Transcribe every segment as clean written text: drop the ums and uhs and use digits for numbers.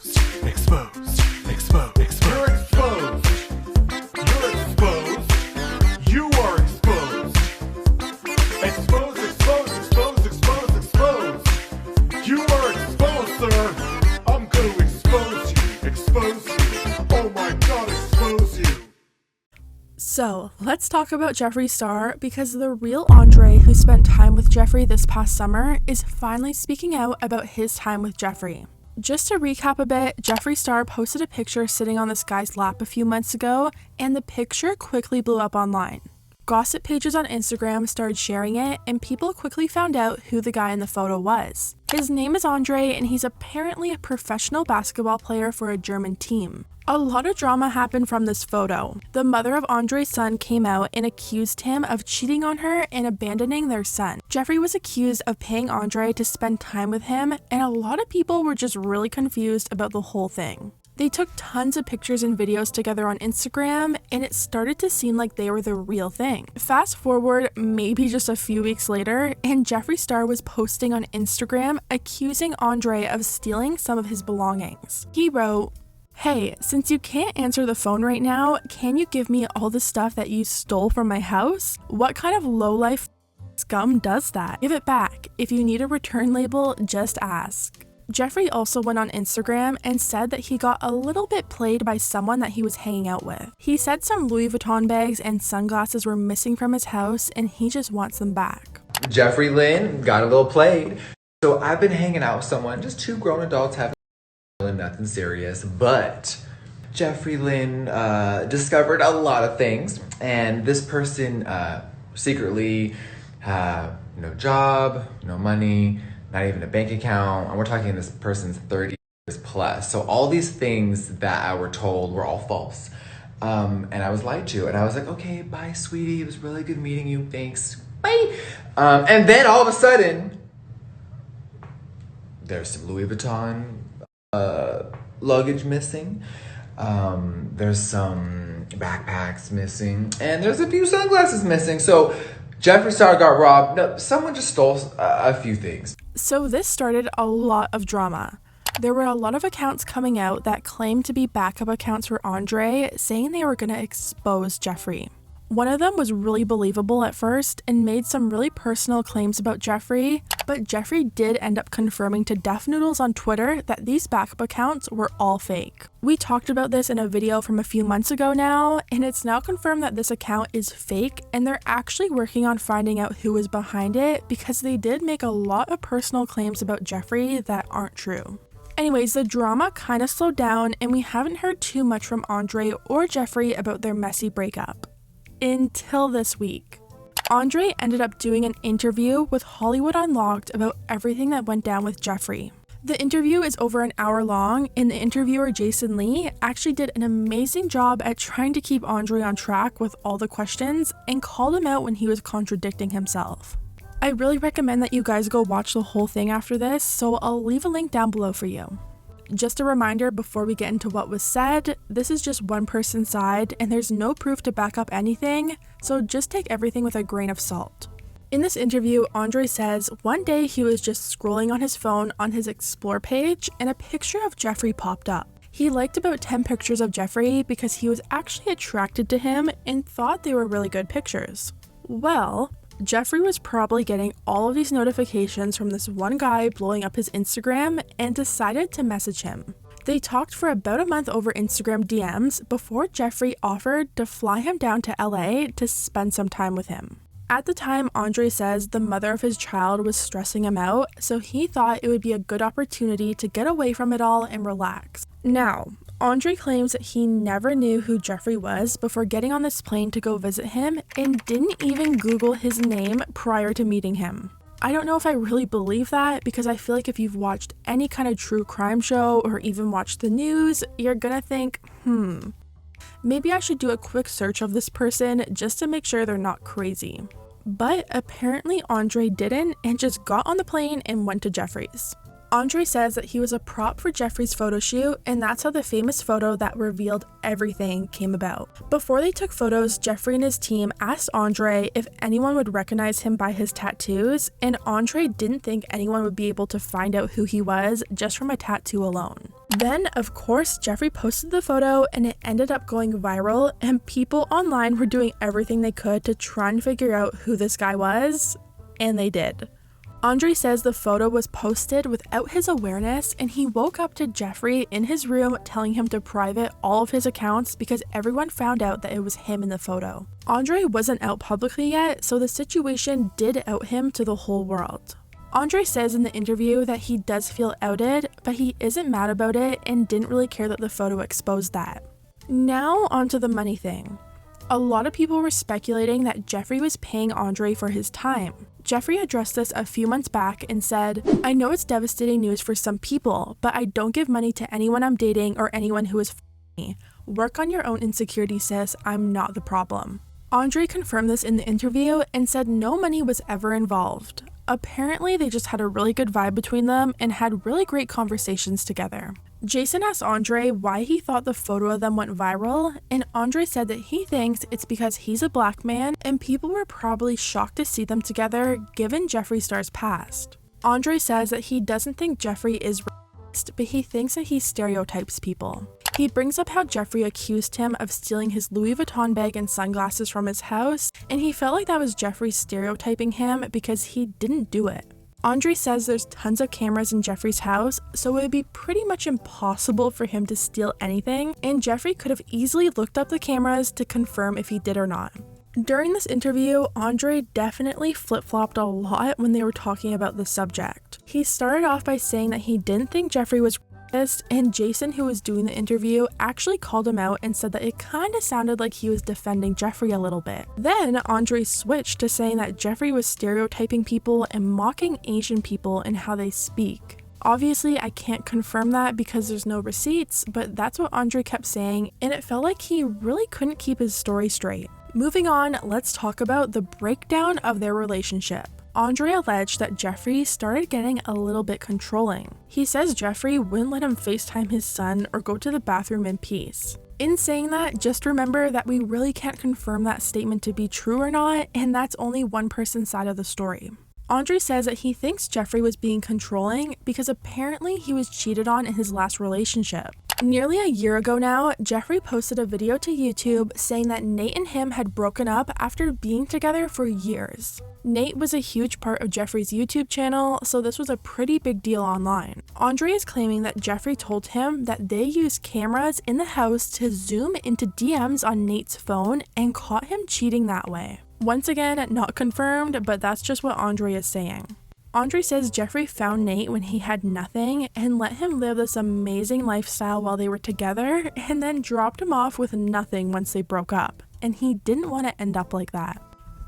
Exposed. Exposed. Exposed. You're exposed. You're exposed. You are exposed. Exposed, exposed, exposed, exposed, exposed. You are exposed, sir. I'm gonna expose you. Expose you. Oh my god, expose you. So, let's talk about Jeffree Star because the real Andre who spent time with Jeffree this past summer is finally speaking out about his time with Jeffree. Just to recap a bit, Jeffree Star posted a picture sitting on this guy's lap a few months ago, and the picture quickly blew up online. Gossip pages on Instagram started sharing it, and people quickly found out who the guy in the photo was. His name is Andre, and he's apparently a professional basketball player for a German team. A lot of drama happened from this photo. The mother of Andre's son came out and accused him of cheating on her and abandoning their son. Jeffree was accused of paying Andre to spend time with him, and a lot of people were just really confused about the whole thing. They took tons of pictures and videos together on Instagram, and it started to seem like they were the real thing. Fast forward maybe just a few weeks later, and Jeffree Star was posting on Instagram accusing Andre of stealing some of his belongings. He wrote, "Hey, since you can't answer the phone right now, can you give me all the stuff that you stole from my house? What kind of lowlife scum does that? Give it back. If you need a return label, just ask." Jeffree also went on Instagram and said that he got a little bit played by someone that he was hanging out with. He said some Louis Vuitton bags and sunglasses were missing from his house and he just wants them back. Jeffree Lynn got a little played. So I've been hanging out with someone, just two grown adults having nothing serious, but Jeffree Lynn discovered a lot of things, and this person secretly had no job, no money, not even a bank account, and we're talking this person's 30 years plus. So all these things that I were told were all false, and I was lied to, and I was like, okay, bye sweetie, it was really good meeting you, thanks, bye. And then all of a sudden there's some Louis Vuitton luggage missing, there's some backpacks missing, and there's a few sunglasses missing. So Jeffree Star got robbed. No, someone just stole a few things. So this started a lot of drama. There were a lot of accounts coming out that claimed to be backup accounts for Andre, saying they were going to expose Jeffree. One of them was really believable at first and made some really personal claims about Jeffree, but Jeffree did end up confirming to Def Noodles on Twitter that these backup accounts were all fake. We talked about this in a video from a few months ago now, and it's now confirmed that this account is fake, and they're actually working on finding out who is behind it because they did make a lot of personal claims about Jeffree that aren't true. Anyways, the drama kind of slowed down, and we haven't heard too much from Andre or Jeffree about their messy breakup. Until this week. Andre ended up doing an interview with Hollywood Unlocked about everything that went down with Jeffree. The interview is over an hour long, and the interviewer Jason Lee actually did an amazing job at trying to keep Andre on track with all the questions and called him out when he was contradicting himself. I really recommend that you guys go watch the whole thing after this, so I'll leave a link down below for you. Just a reminder before we get into what was said, this is just one person's side and there's no proof to back up anything, so just take everything with a grain of salt. In this interview, Andre says one day he was just scrolling on his phone on his Explore page and a picture of Jeffree popped up. He liked about 10 pictures of Jeffree because he was actually attracted to him and thought they were really good pictures. Well, Jeffree was probably getting all of these notifications from this one guy blowing up his Instagram and decided to message him. They talked for about a month over Instagram DMs before Jeffree offered to fly him down to LA to spend some time with him. At the time, Andre says the mother of his child was stressing him out, so he thought it would be a good opportunity to get away from it all and relax. Now, Andre claims that he never knew who Jeffree was before getting on this plane to go visit him and didn't even Google his name prior to meeting him. I don't know if I really believe that because I feel like if you've watched any kind of true crime show or even watched the news, you're gonna think, maybe I should do a quick search of this person just to make sure they're not crazy. But apparently Andre didn't and just got on the plane and went to Jeffree's. Andre says that he was a prop for Jeffree's photo shoot, and that's how the famous photo that revealed everything came about. Before they took photos, Jeffree and his team asked Andre if anyone would recognize him by his tattoos, and Andre didn't think anyone would be able to find out who he was just from a tattoo alone. Then, of course, Jeffree posted the photo and it ended up going viral, and people online were doing everything they could to try and figure out who this guy was, and they did. Andre says the photo was posted without his awareness, and he woke up to Jeffree in his room telling him to private all of his accounts because everyone found out that it was him in the photo. Andre wasn't out publicly yet, so the situation did out him to the whole world. Andre says in the interview that he does feel outed, but he isn't mad about it and didn't really care that the photo exposed that. Now onto the money thing. A lot of people were speculating that Jeffree was paying Andre for his time. Jeffree addressed this a few months back and said, "I know it's devastating news for some people, but I don't give money to anyone I'm dating or anyone who is f***ing me. Work on your own insecurity, sis. I'm not the problem." Andre confirmed this in the interview and said no money was ever involved. Apparently, they just had a really good vibe between them and had really great conversations together. Jason asked Andre why he thought the photo of them went viral, and Andre said that he thinks it's because he's a black man and people were probably shocked to see them together given Jeffree Star's past. Andre says that he doesn't think Jeffree is racist, but he thinks that he stereotypes people. He brings up how Jeffree accused him of stealing his Louis Vuitton bag and sunglasses from his house, and he felt like that was Jeffree stereotyping him because he didn't do it. Andre says there's tons of cameras in Jeffree's house, so it would be pretty much impossible for him to steal anything, and Jeffree could have easily looked up the cameras to confirm if he did or not. During this interview, Andre definitely flip-flopped a lot when they were talking about the subject. He started off by saying that he didn't think Jeffree was racist, and Jason, who was doing the interview, actually called him out and said that it kind of sounded like he was defending Jeffree a little bit. Then Andre switched to saying that Jeffree was stereotyping people and mocking Asian people and how they speak. Obviously, I can't confirm that because there's no receipts, but that's what Andre kept saying, and it felt like he really couldn't keep his story straight. Moving on, let's talk about the breakdown of their relationship. Andre alleged that Jeffree started getting a little bit controlling. He says Jeffree wouldn't let him FaceTime his son or go to the bathroom in peace. In saying that, just remember that we really can't confirm that statement to be true or not, and that's only one person's side of the story. Andre says that he thinks Jeffree was being controlling because apparently he was cheated on in his last relationship. Nearly a year ago now, Jeffree posted a video to YouTube saying that Nate and him had broken up after being together for years. Nate was a huge part of Jeffree's YouTube channel, so this was a pretty big deal online. Andre is claiming that Jeffree told him that they used cameras in the house to zoom into DMs on Nate's phone and caught him cheating that way. Once again, not confirmed, but that's just what Andre is saying. Andre says Jeffree found Nate when he had nothing and let him live this amazing lifestyle while they were together, and then dropped him off with nothing once they broke up, and he didn't want to end up like that.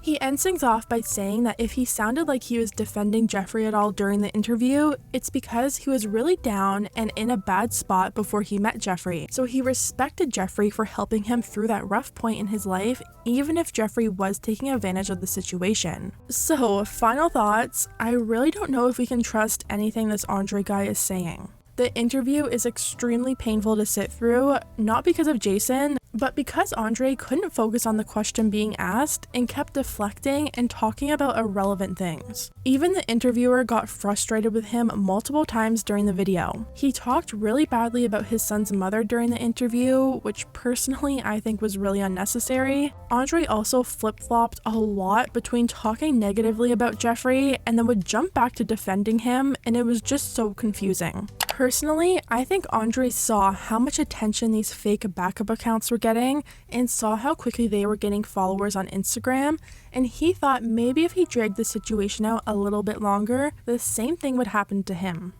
He ends things off by saying that if he sounded like he was defending Jeffree at all during the interview, it's because he was really down and in a bad spot before he met Jeffree. So he respected Jeffree for helping him through that rough point in his life, even if Jeffree was taking advantage of the situation. So, final thoughts, I really don't know if we can trust anything this Andre guy is saying. The interview is extremely painful to sit through, not because of Jason, but because Andre couldn't focus on the question being asked and kept deflecting and talking about irrelevant things. Even the interviewer got frustrated with him multiple times during the video. He talked really badly about his son's mother during the interview, which personally I think was really unnecessary. Andre also flip-flopped a lot between talking negatively about Jeffree and then would jump back to defending him, and it was just so confusing. Personally, I think Andre saw how much attention these fake backup accounts were getting and saw how quickly they were getting followers on Instagram, and he thought maybe if he dragged the situation out a little bit longer, the same thing would happen to him.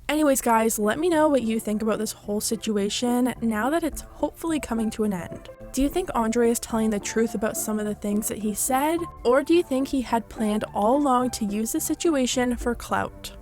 Anyways guys, let me know what you think about this whole situation now that it's hopefully coming to an end. Do you think Andre is telling the truth about some of the things that he said, or do you think he had planned all along to use the situation for clout?